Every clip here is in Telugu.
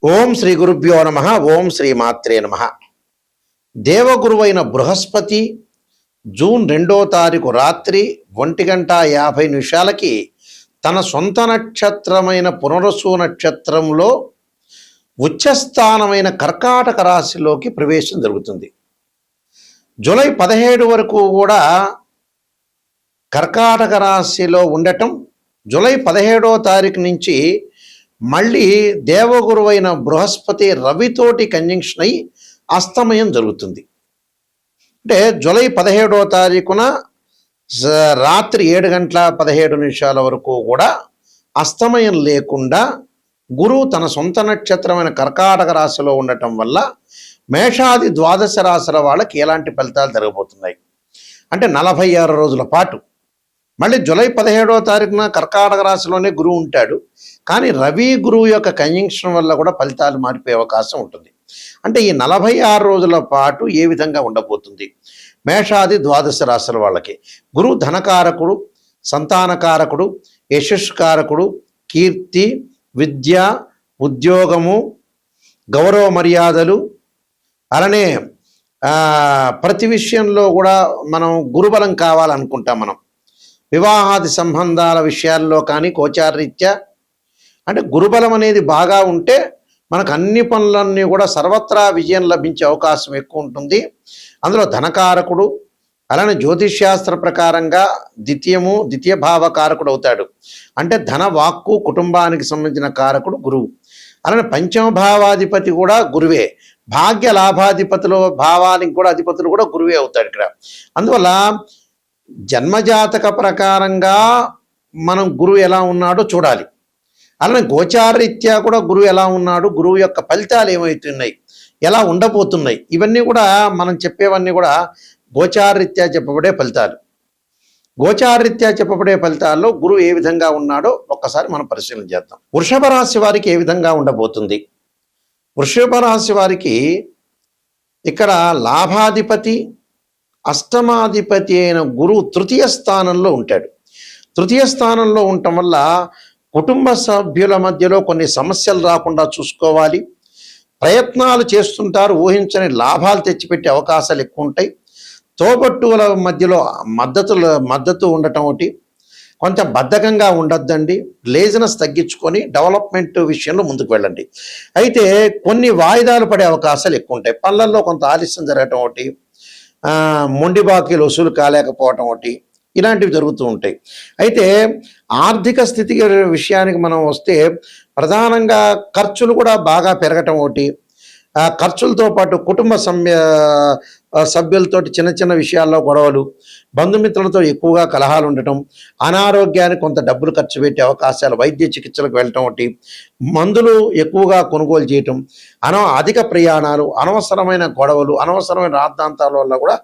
ఓం శ్రీ గురుభ్యో నమ. ఓం శ్రీ మాత్రే నమ. దేవగురువైన బృహస్పతి జూన్ 2వ తారీఖు రాత్రి 1:50 తన సొంత నక్షత్రమైన పునరసు నక్షత్రంలో ఉచ్చస్థానమైన కర్కాటక రాశిలోకి ప్రవేశం జరుగుతుంది. జూలై 17 వరకు కూడా కర్కాటక రాశిలో ఉండటం, జూలై 17వ తారీఖు నుంచి మళ్ళీ దేవగురువైన బృహస్పతి రవితోటి కంజంక్షన్ అయి అస్తమయం జరుగుతుంది. అంటే జూలై 17వ తారీఖున రాత్రి 7:17 వరకు కూడా అస్తమయం లేకుండా గురువు తన సొంత నక్షత్రమైన కర్కాటక రాశిలో ఉండటం వల్ల మేషాది ద్వాదశ రాశుల వాళ్ళకి ఎలాంటి ఫలితాలు జరగబోతున్నాయి అంటే 46 రోజుల పాటు. మళ్ళీ జూలై 17వ తారీఖున కర్కాటక రాశిలోనే గురువు ఉంటాడు, కానీ రవి గురువు యొక్క కంజంక్షన్ వల్ల కూడా ఫలితాలు మారిపోయే అవకాశం ఉంటుంది. అంటే ఈ 46 రోజుల పాటు ఏ విధంగా ఉండబోతుంది మేషాది ద్వాదశ రాశుల వాళ్ళకి? గురువు ధనకారకుడు, సంతానకారకుడు, యశస్కారకుడు, కీర్తి, విద్య, ఉద్యోగము, గౌరవ మర్యాదలు, అలానే ప్రతి విషయంలో కూడా మనం గురుబలం కావాలనుకుంటాం. మనం వివాహాది సంబంధాల విషయాల్లో కానీ గోచారరీత్యా అంటే గురుబలం అనేది బాగా ఉంటే మనకు అన్ని పనులన్నీ కూడా సర్వత్రా విజయం లభించే అవకాశం ఎక్కువ ఉంటుంది. అందులో ధనకారకుడు, అలానే జ్యోతిష్శాస్త్ర ప్రకారంగా ద్వితీయ భావకారకుడు అవుతాడు. అంటే ధన, వాక్కు, కుటుంబానికి సంబంధించిన కారకుడు గురువు. అలానే పంచమ భావాధిపతి కూడా గురువే. భాగ్య లాభాధిపతులు, భావానికి కూడా అధిపతులు కూడా గురువే అవుతాడు ఇక్కడ. అందువల్ల జన్మజాతక ప్రకారంగా మనం గురువు ఎలా ఉన్నాడో చూడాలి. అలానే గోచారరీత్యా కూడా గురువు ఎలా ఉన్నాడు, గురువు యొక్క ఫలితాలు ఏమవుతున్నాయి, ఎలా ఉండబోతున్నాయి, ఇవన్నీ కూడా మనం చెప్పేవన్నీ కూడా గోచారరీత్యా చెప్పబడే ఫలితాలు. గోచారరీత్యా చెప్పబడే ఫలితాల్లో గురువు ఏ విధంగా ఉన్నాడో ఒక్కసారి మనం పరిశీలన చేద్దాం. వృషభ రాశి వారికి ఏ విధంగా ఉండబోతుంది? వృషభ రాశి వారికి ఇక్కడ లాభాధిపతి, అష్టమాధిపతి అయిన గురువు తృతీయ స్థానంలో ఉంటాడు. తృతీయ స్థానంలో ఉండటం వల్ల కుటుంబ సభ్యుల మధ్యలో కొన్ని సమస్యలు రాకుండా చూసుకోవాలి. ప్రయత్నాలు చేస్తుంటారు, ఊహించని లాభాలు తెచ్చిపెట్టే అవకాశాలు ఎక్కువ ఉంటాయి. తోబట్టువుల మధ్యలో మద్దతు ఉండటం ఒకటి. కొంచెం బద్ధకంగా ఉండొద్దండి, లేజినెస్ తగ్గించుకొని డెవలప్మెంట్ విషయంలో ముందుకు వెళ్ళండి. అయితే కొన్ని వాయిదాలు పడే అవకాశాలు ఎక్కువ ఉంటాయి. పనులలో కొంత ఆలస్యం జరగటం ఒకటి, మొండి బాకీలు వసూలు కాలేకపోవటం ఒకటి, ఇలాంటివి జరుగుతూ ఉంటాయి. అయితే ఆర్థిక స్థితి విషయానికి మనం వస్తే ప్రధానంగా ఖర్చులు కూడా బాగా పెరగటం ఒకటి, ఖర్చులతో పాటు కుటుంబ సభ్యులతో చిన్న చిన్న విషయాల్లో గొడవలు, బంధుమిత్రులతో ఎక్కువగా కలహాలు ఉండటం, అనారోగ్యానికి కొంత డబ్బులు ఖర్చు పెట్టే అవకాశాలు, వైద్య చికిత్సలకు వెళ్ళటం ఒకటి, మందులు ఎక్కువగా కొనుగోలు చేయటం, అధిక ప్రయాణాలు, అనవసరమైన గొడవలు, అనవసరమైన రాద్ధాంతాల వల్ల కూడా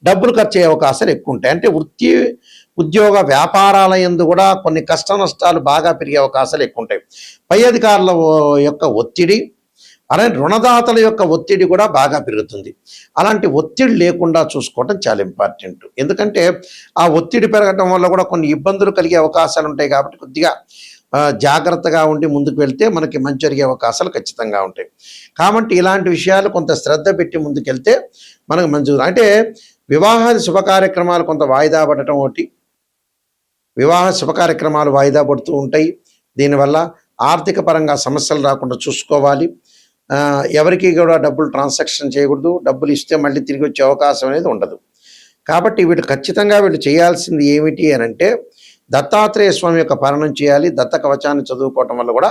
డబ్బులు ఖర్చు అయ్యే అవకాశాలు ఎక్కువ ఉంటాయి. అంటే వృత్తి, ఉద్యోగ, వ్యాపారాల యందు కూడా కొన్ని కష్ట నష్టాలు బాగా పెరిగే అవకాశాలు ఎక్కువ ఉంటాయి. పై అధికారుల యొక్క ఒత్తిడి, అలానే రుణదాతల యొక్క ఒత్తిడి కూడా బాగా పెరుగుతుంది. అలాంటి ఒత్తిడి లేకుండా చూసుకోవటం చాలా ఇంపార్టెంట్. ఎందుకంటే ఆ ఒత్తిడి పెరగటం వల్ల కూడా కొన్ని ఇబ్బందులు కలిగే అవకాశాలు ఉంటాయి. కాబట్టి కొద్దిగా జాగ్రత్తగా ఉండి ముందుకు వెళ్తే మనకి మంచి జరిగే అవకాశాలు ఖచ్చితంగా ఉంటాయి. కాబట్టి ఇలాంటి విషయాలు కొంత శ్రద్ధ పెట్టి ముందుకెళ్తే మనకు మంచి. అంటే వివాహాది శుభ కార్యక్రమాలు కొంత వాయిదా పడటం ఒకటి, వివాహ శుభ కార్యక్రమాలు వాయిదా పడుతూ ఉంటాయి. దీనివల్ల ఆర్థిక పరంగా సమస్యలు రాకుండా చూసుకోవాలి. ఎవరికి కూడా డబ్బులు ట్రాన్సాక్షన్ చేయకూడదు. డబ్బులు ఇస్తే మళ్ళీ తిరిగి వచ్చే అవకాశం అనేది ఉండదు. కాబట్టి వీళ్ళు ఖచ్చితంగా చేయాల్సింది ఏమిటి అని అంటే దత్తాత్రేయ స్వామి యొక్క పాలన చేయాలి. దత్త కవచాన్ని చదువుకోవటం వల్ల కూడా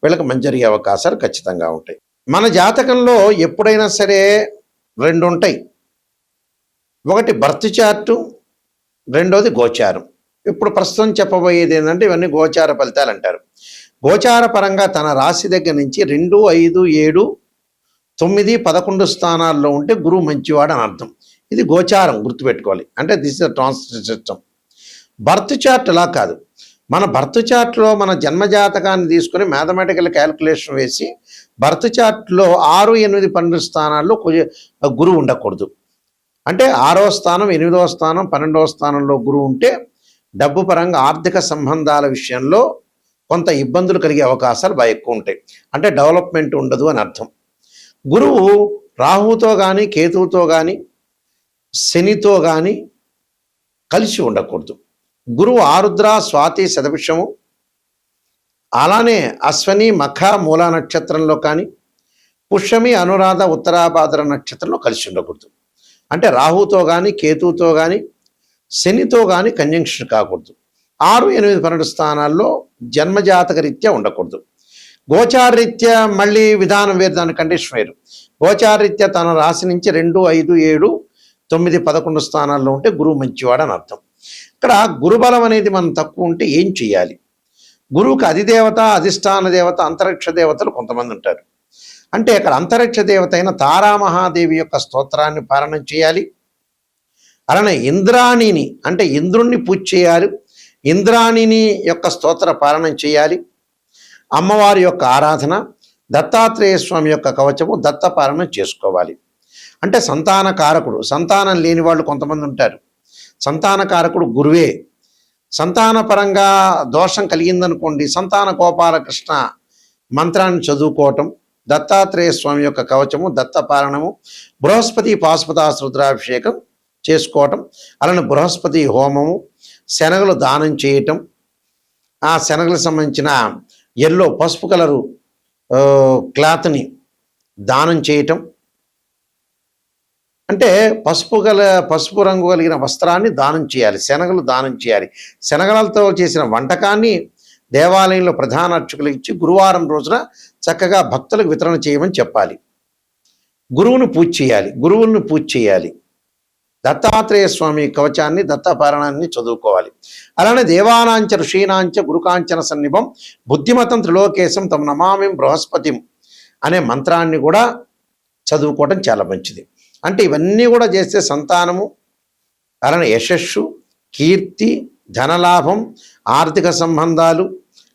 వీళ్ళకి మంచి జరిగే అవకాశాలు ఖచ్చితంగా ఉంటాయి. మన జాతకంలో ఎప్పుడైనా సరే 2 ఉంటాయి. ఒకటి బర్త్ చార్టు, రెండోది గోచారం. ఇప్పుడు ప్రస్తుతం చెప్పబోయేది ఏంటంటే ఇవన్నీ గోచార ఫలితాలు అంటారు. గోచార పరంగా తన రాశి దగ్గర నుంచి 2, 5, 7, 9, 11 స్థానాల్లో ఉంటే గురువు మంచివాడు అని అర్థం. ఇది గోచారం, గుర్తుపెట్టుకోవాలి. అంటే this is the translation system. Birth chart అలా కాదు. మన బర్త్ చార్ట్లో మన జన్మజాతకాన్ని తీసుకొని మ్యాథమెటికల్ క్యాలిక్యులేషన్ వేసి బర్త్ చార్ట్లో 6, 8, 12 స్థానాల్లో గురువు ఉండకూడదు. అంటే 6వ స్థానం, 8వ స్థానం, 12వ స్థానంలో గురువు ఉంటే డబ్బు పరంగా ఆర్థిక సంబంధాల విషయంలో కొంత ఇబ్బందులు కలిగే అవకాశాలు బాగా ఎక్కువ ఉంటాయి. అంటే డెవలప్మెంట్ ఉండదు అని అర్థం. గురువు రాహుతో కానీ కేతువుతో కానీ శనితో కానీ కలిసి ఉండకూడదు. గురువు ఆరుద్ర స్వాతి శతభిషము అలానే అశ్వని మఖ మూలా నక్షత్రంలో కానీ పుష్యమి అనురాధ ఉత్తరాభాద్ర నక్షత్రంలో కలిసి ఉండకూడదు. అంటే రాహుతో కానీ కేతువుతో కానీ శనితో కానీ కంజంక్షన్ కాకూడదు. 6, 8, 12 స్థానాల్లో జన్మజాతక రీత్యా ఉండకూడదు. గోచారరీత్యా మళ్ళీ విధానం వేరు, దాని కండిషన్ వేరు. గోచారరీత్యా తన రాశి నుంచి 2, 5, 7, 9, 11 స్థానాల్లో ఉంటే గురువు మంచివాడు అని అర్థం. ఇక్కడ గురుబలం అనేది మనం తక్కువ ఉంటే ఏం చేయాలి? గురువుకి అధిదేవత, అధిష్టాన దేవత, అంతరిక్ష దేవతలు కొంతమంది ఉంటారు. అంటే ఇక్కడ అంతరిక్ష దేవత అయిన తారామహాదేవి యొక్క స్తోత్రాన్ని పారాయణం చేయాలి. అలానే ఇంద్రాణిని అంటే ఇంద్రుణ్ణి పూజ చేయాలి. ఇంద్రాణిని యొక్క స్తోత్ర పారాయణం చేయాలి. అమ్మవారి యొక్క ఆరాధన, దత్తాత్రేయ స్వామి యొక్క కవచము, దత్త పారాయణం చేసుకోవాలి. అంటే సంతాన కారకుడు, సంతానం లేని వాళ్ళు కొంతమంది ఉంటారు. సంతాన కారకుడు గురువే. సంతాన పరంగా దోషం కలిగిందనుకోండి, సంతాన గోపాలకృష్ణ మంత్రాన్ని చదువుకోవటం, దత్తాత్రేయ స్వామి యొక్క కవచము, దత్త పారాయణము, బృహస్పతి పాశుపతాస్త్ర రుద్రాభిషేకం చేసుకోవటం, అలానే బృహస్పతి హోమము, శనగలు దానం చేయటం, ఆ శనగలకు సంబంధించిన ఎల్లో పసుపు కలరు క్లాత్ని దానం చేయటం, అంటే పసుపు రంగు కలిగిన వస్త్రాన్ని దానం చేయాలి, శనగలు దానం చేయాలి. శనగలతో చేసిన వంటకాన్ని దేవాలయంలో ప్రధాన అర్చకులకు ఇచ్చి గురువారం రోజున చక్కగా భక్తులకు వితరణ చేయమని చెప్పాలి. గురువుని పూజ చేయాలి. దత్తాత్రేయ స్వామి కవచాన్ని, దత్తపారాయణాన్ని చదువుకోవాలి. అలానే దేవానాంచ ఋషీనాంచ గురుకాంచన సన్నిభం బుద్ధిమతం త్రిలోకేశం తమ నమామిం బృహస్పతిం అనే మంత్రాన్ని కూడా చదువుకోవటం చాలా మంచిది. అంటే ఇవన్నీ కూడా చేస్తే సంతానము, అలానే యశస్సు, కీర్తి, ధనలాభం, ఆర్థిక సంబంధాలు,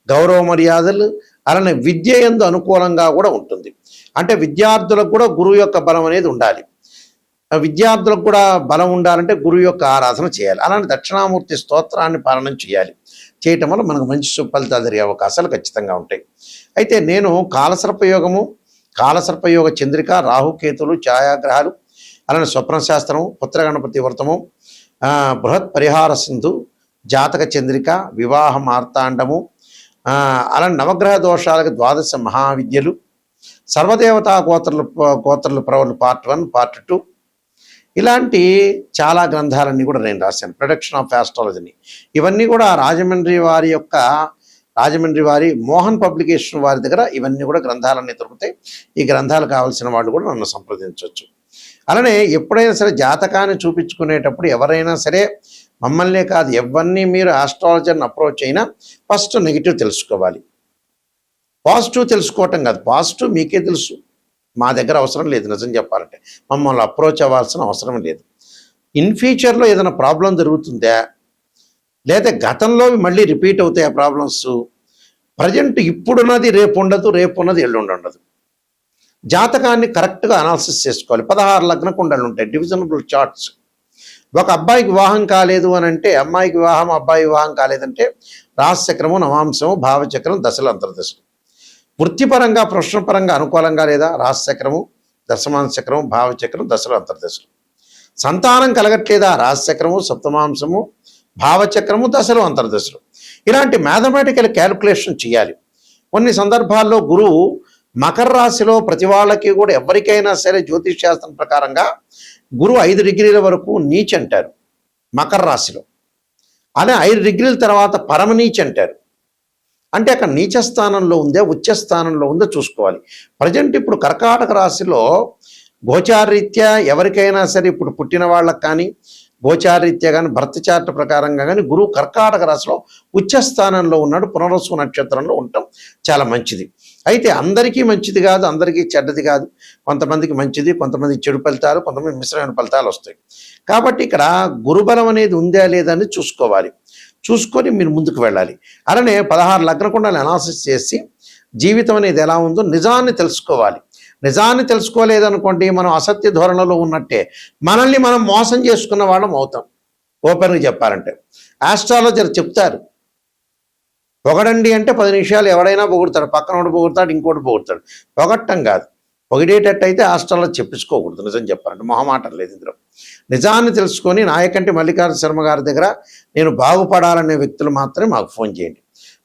గౌరవ మర్యాదలు, అలానే విద్య యందు అనుకూలంగా కూడా ఉంటుంది. అంటే విద్యార్థులకు కూడా గురువు యొక్క బలం అనేది ఉండాలి. విద్యార్థులకు కూడా బలం ఉండాలంటే గురువు యొక్క ఆరాధన చేయాలి. అలానే దక్షిణామూర్తి స్తోత్రాన్ని పాలన చేయాలి. చేయటం వల్ల మనకు మంచి ఫలితాలు జరిగే అవకాశాలు ఖచ్చితంగా ఉంటాయి. అయితే నేను కాలసర్పయోగ చంద్రిక, రాహుకేతులు, ఛాయాగ్రహాలు, అలానే స్వప్నశాస్త్రము, పుత్రగణపతి వ్రతము, బృహత్ పరిహార సింధు, జాతక చంద్రిక, వివాహ మార్తాండము, అలానే నవగ్రహ దోషాలకు 12 మహావిద్యలు, సర్వదేవతా గోత్రల ప్రవలు పార్ట్ 1, పార్ట్ 2, ఇలాంటి చాలా గ్రంథాలన్నీ కూడా నేను రాశాను. ప్రొడక్షన్ ఆఫ్ ఆస్ట్రాలజీని ఇవన్నీ కూడా రాజమండ్రి వారి మోహన్ పబ్లికేషన్ వారి దగ్గర ఇవన్నీ కూడా గ్రంథాలన్నీ దొరుకుతాయి. ఈ గ్రంథాలు కావాల్సిన వాళ్ళు కూడా నన్ను సంప్రదించవచ్చు. అలానే ఎప్పుడైనా సరే జాతకాన్ని చూపించుకునేటప్పుడు ఎవరైనా సరే మమ్మల్నే కాదు ఎవరిని మీరు ఆస్ట్రాలజర్ని అప్రోచ్ అయినా ఫస్ట్ నెగిటివ్ తెలుసుకోవాలి. పాజిటివ్ తెలుసుకోవటం కాదు, పాజిటివ్ మీకే తెలుసు, మా దగ్గర అవసరం లేదు. నిజం చెప్పాలంటే మమ్మల్ని అప్రోచ్ అవ్వాల్సిన అవసరం లేదు. ఇన్ ఫ్యూచర్లో ఏదైనా ప్రాబ్లం జరుగుతుందా, లేదా గతంలో మళ్ళీ రిపీట్ అవుతాయి ఆ ప్రాబ్లమ్స్, ప్రజెంట్ ఇప్పుడున్నది రేపు ఉండదు, రేపు ఉన్నది ఎల్లుండి ఉండదు. జాతకాన్ని కరెక్ట్గా అనాలిసిస్ చేసుకోవాలి. 16 లగ్న కుండలు ఉంటాయి, డివిజనబుల్ చార్ట్స్. ఒక అబ్బాయికి వివాహం కాలేదు అని అంటే, అమ్మాయికి వివాహం, అబ్బాయి వివాహం కాలేదంటే రాశిచక్రము, నవాంశము, భావచక్రం, దశలు, అంతర్దశలు. వృత్తిపరంగా, ప్రశ్నపరంగా అనుకూలంగా లేదా రాశిచక్రము, దశమాంశచక్రము, భావచక్రం, దశలు, అంతర్దశలు. సంతానం కలగట్లేదా రాశిచక్రము, సప్తమాంశము, భావచక్రము, దశలు, అంతర్దశలు. ఇలాంటి మ్యాథమెటికల్ క్యాలిక్యులేషన్ చేయాలి. కొన్ని సందర్భాల్లో గురువు మకర రాశిలో ప్రతి వాళ్ళకి కూడా ఎవరికైనా సరే జ్యోతిష్ శాస్త్రం ప్రకారంగా గురువు 5 డిగ్రీల వరకు నీచ్ అంటారు మకర రాశిలో. అదే 5 డిగ్రీల తర్వాత పరమనీచ్ అంటారు. అంటే అక్కడ నీచ స్థానంలో ఉందే, ఉచ్చ స్థానంలో ఉందో చూసుకోవాలి. ప్రజెంట్ ఇప్పుడు కర్కాటక రాశిలో గోచారరీత్యా ఎవరికైనా సరే ఇప్పుడు పుట్టిన వాళ్ళకి కానీ, గోచారరీత్యా కానీ, భర్త చార్ట్ ప్రకారంగా కానీ గురువు కర్కాటక రాశిలో ఉచ్చ స్థానంలో ఉన్నాడు. పునర్వసు నక్షత్రంలో ఉండటం చాలా మంచిది. అయితే అందరికీ మంచిది కాదు, అందరికీ చెడ్డది కాదు. కొంతమందికి మంచిది, కొంతమంది చెడు ఫలితాలు, కొంతమంది మిశ్రమైన ఫలితాలు వస్తాయి. కాబట్టి ఇక్కడ గురుబలం అనేది ఉందా లేదా అని చూసుకోవాలి. చూసుకొని మీరు ముందుకు వెళ్ళాలి. అలానే 16 లగ్న కుండలు అనాలిసిస్ చేసి జీవితం అనేది ఎలా ఉందో నిజాన్ని తెలుసుకోవాలి. నిజాన్ని తెలుసుకోలేదనుకోండి, మనం అసత్య ధోరణిలో ఉన్నట్టే మనల్ని మనం మోసం చేసుకున్న వాళ్ళం అవుతాం. ఓపెన్గా చెప్పాలంటే ఆస్ట్రాలజర్ చెప్తారు, పొగడండి అంటే 10 నిమిషాలు ఎవడైనా పొగుడతాడు, పక్కనోడు పొగుడతాడు, ఇంకోటి పొగుడతాడు. పొగట్టం కాదు. పొగిడేటట్టయితే హాస్టల్లో చెప్పించుకోకూడదు. నిజం చెప్పాలంటే మొహమాటం లేదు ఇందులో. నిజాన్ని తెలుసుకొని నాయకంటి మల్లికార్జున శర్మ గారి దగ్గర నేను బాగుపడాలనే వ్యక్తులు మాత్రమే మాకు ఫోన్ చేయండి.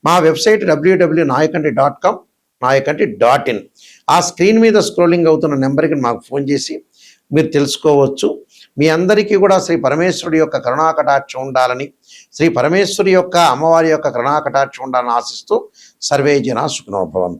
మా వెబ్సైట్ www.nayakanti.com, nayakanti.in. ఆ స్క్రీన్ మీద స్క్రోలింగ్ అవుతున్న నెంబర్కి మాకు ఫోన్ చేసి మీరు తెలుసుకోవచ్చు. మీ అందరికీ కూడా శ్రీ పరమేశ్వరుడి యొక్క కరుణాకటాక్షం ఉండాలని, శ్రీ పరమేశ్వరి యొక్క అమ్మవారి యొక్క కరుణాకటాక్షం ఉండాలని ఆశిస్తూ సర్వే జనా సుఖినో భవంతు.